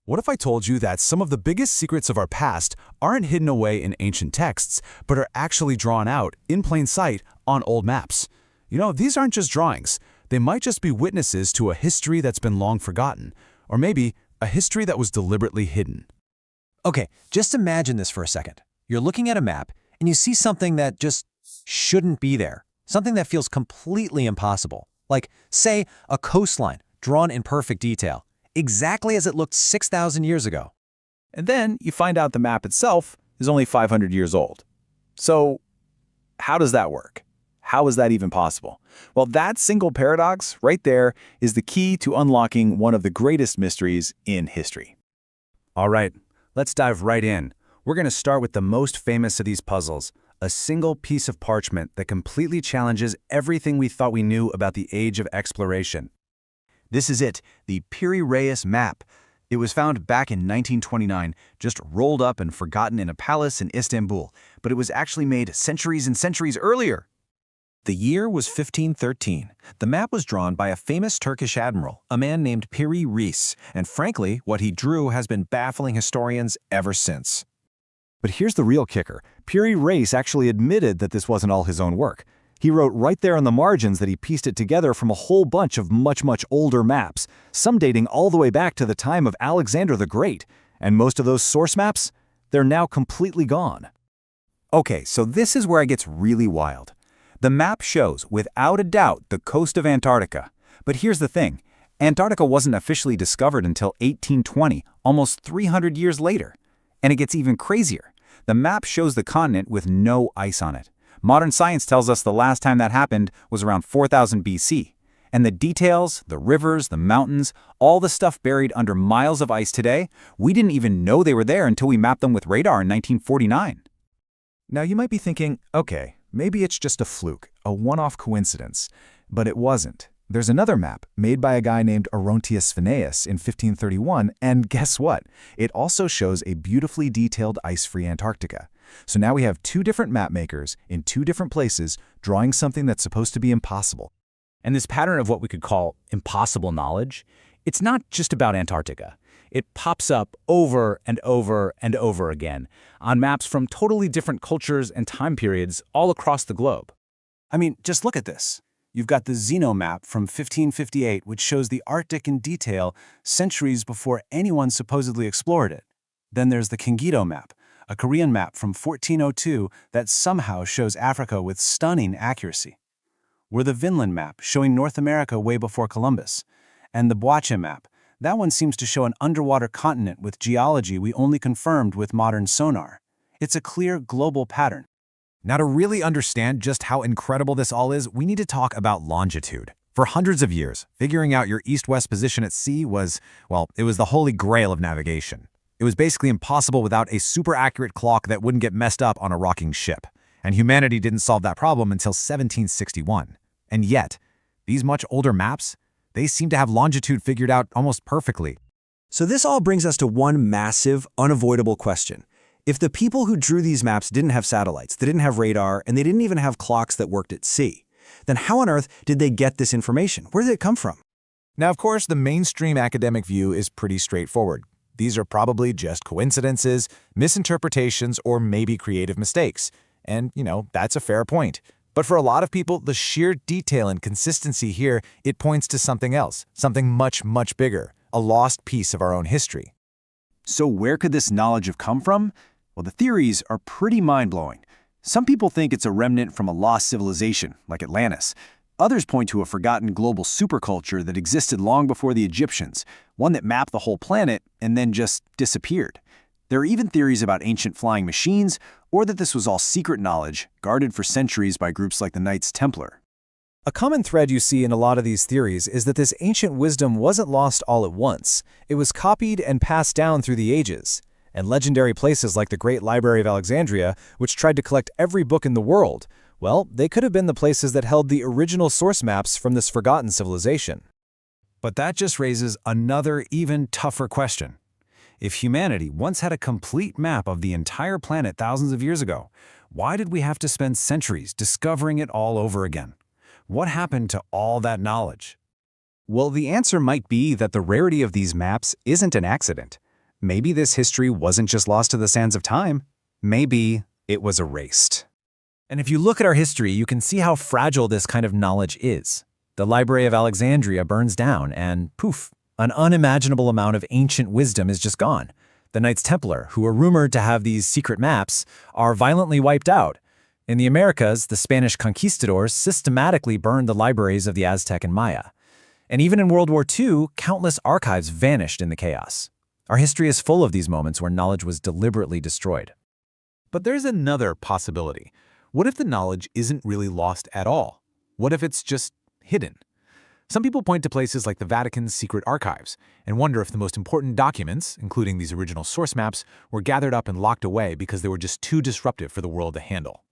What if I told you that some of the biggest secrets of our past aren't hidden away in ancient texts, but are actually drawn out, in plain sight, on old maps? These aren't just drawings. They might just be witnesses to a history that's been long forgotten, or maybe a history that was deliberately hidden. Okay, just imagine this for a second. You're looking at a map, and you see something that just shouldn't be there. Something that feels completely impossible. Like, say, a coastline drawn in perfect detail, exactly as it looked 6,000 years ago. And then you find out the map itself is only 500 years old. So how does that work? How is that even possible? Well, that single paradox right there is the key to unlocking one of the greatest mysteries in history. All right, let's dive right in. We're going to start with the most famous of these puzzles, a single piece of parchment that completely challenges everything we thought we knew about the age of exploration. This is it, the Piri-Reis map. It was found back in 1929, just rolled up and forgotten in a palace in Istanbul, but it was actually made centuries and centuries earlier. The year was 1513. The map was drawn by a famous Turkish admiral, a man named Piri-Reis, and frankly, what he drew has been baffling historians ever since. But here's the real kicker. Piri-Reis actually admitted that this wasn't all his own work. He wrote right there on the margins that he pieced it together from a whole bunch of much older maps, some dating all the way back to the time of Alexander the Great. And most of those source maps, they're now completely gone. Okay, so this is where it gets really wild. The map shows, without a doubt, the coast of Antarctica. But here's the thing. Antarctica wasn't officially discovered until 1820, almost 300 years later. And it gets even crazier. The map shows the continent with no ice on it. Modern science tells us the last time that happened was around 4000 BC. And the details, the rivers, the mountains, all the stuff buried under miles of ice today, we didn't even know they were there until we mapped them with radar in 1949. Now you might be thinking, okay, maybe it's just a fluke, a one-off coincidence. But it wasn't. There's another map made by a guy named Orontius Phineas in 1531, and guess what? It also shows a beautifully detailed ice-free Antarctica. So now we have two different map makers in two different places drawing something that's supposed to be impossible. And this pattern of what we could call impossible knowledge, it's not just about Antarctica. It pops up over and over and over again on maps from totally different cultures and time periods all across the globe. I mean, just look at this. You've got the Zeno map from 1558, which shows the Arctic in detail centuries before anyone supposedly explored it. Then there's the Kingido map, a Korean map from 1402 that somehow shows Africa with stunning accuracy. We're the Vinland map, showing North America way before Columbus. And the Boache map, that one seems to show an underwater continent with geology we only confirmed with modern sonar. It's a clear global pattern. Now, to really understand just how incredible this all is, we need to talk about longitude. For hundreds of years, figuring out your east-west position at sea was, well, it was the holy grail of navigation. It was basically impossible without a super accurate clock that wouldn't get messed up on a rocking ship. And humanity didn't solve that problem until 1761. And yet, these much older maps, they seem to have longitude figured out almost perfectly. So this all brings us to one massive, unavoidable question. If the people who drew these maps didn't have satellites, they didn't have radar, and they didn't even have clocks that worked at sea, then how on earth did they get this information? Where did it come from? Now, of course, the mainstream academic view is pretty straightforward. These are probably just coincidences, misinterpretations, or maybe creative mistakes. And, that's a fair point. But for a lot of people, the sheer detail and consistency here, it points to something else, something much bigger, a lost piece of our own history. So where could this knowledge have come from? Well, the theories are pretty mind-blowing. Some people think it's a remnant from a lost civilization, like Atlantis. Others point to a forgotten global superculture that existed long before the Egyptians, one that mapped the whole planet and then just disappeared. There are even theories about ancient flying machines, or that this was all secret knowledge, guarded for centuries by groups like the Knights Templar. A common thread you see in a lot of these theories is that this ancient wisdom wasn't lost all at once. It was copied and passed down through the ages. And legendary places like the Great Library of Alexandria, which tried to collect every book in the world, well, they could have been the places that held the original source maps from this forgotten civilization. But that just raises another, even tougher question. If humanity once had a complete map of the entire planet thousands of years ago, why did we have to spend centuries discovering it all over again? What happened to all that knowledge? Well, the answer might be that the rarity of these maps isn't an accident. Maybe this history wasn't just lost to the sands of time. Maybe it was erased. And if you look at our history, you can see how fragile this kind of knowledge is. The Library of Alexandria burns down, and poof, an unimaginable amount of ancient wisdom is just gone. The Knights Templar, who were rumored to have these secret maps, are violently wiped out. In the Americas, the Spanish conquistadors systematically burned the libraries of the Aztec and Maya. And even in World War II, countless archives vanished in the chaos. Our history is full of these moments where knowledge was deliberately destroyed. But there's another possibility. What if the knowledge isn't really lost at all? What if it's just hidden? Some people point to places like the Vatican's secret archives and wonder if the most important documents, including these original source maps, were gathered up and locked away because they were just too disruptive for the world to handle.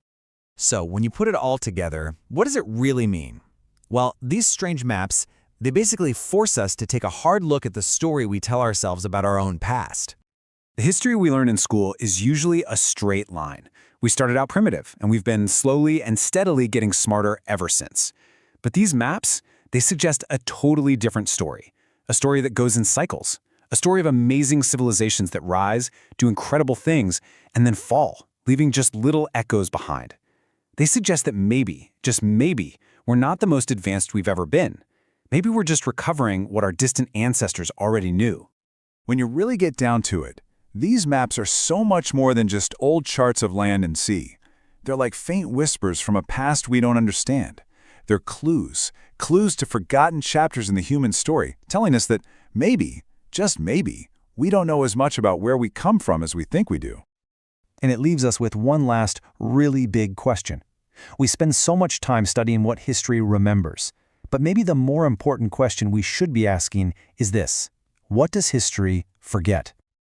So, when you put it all together, what does it really mean? Well, these strange maps, they basically force us to take a hard look at the story we tell ourselves about our own past. The history we learn in school is usually a straight line. We started out primitive, and we've been slowly and steadily getting smarter ever since. But these maps, they suggest a totally different story. A story that goes in cycles. A story of amazing civilizations that rise, do incredible things, and then fall, leaving just little echoes behind. They suggest that maybe, just maybe, we're not the most advanced we've ever been. Maybe we're just recovering what our distant ancestors already knew. When you really get down to it, these maps are so much more than just old charts of land and sea. They're like faint whispers from a past we don't understand. They're clues to forgotten chapters in the human story, telling us that maybe, just maybe, we don't know as much about where we come from as we think we do. And it leaves us with one last, really big question. We spend so much time studying what history remembers, but maybe the more important question we should be asking is this: what does history forget?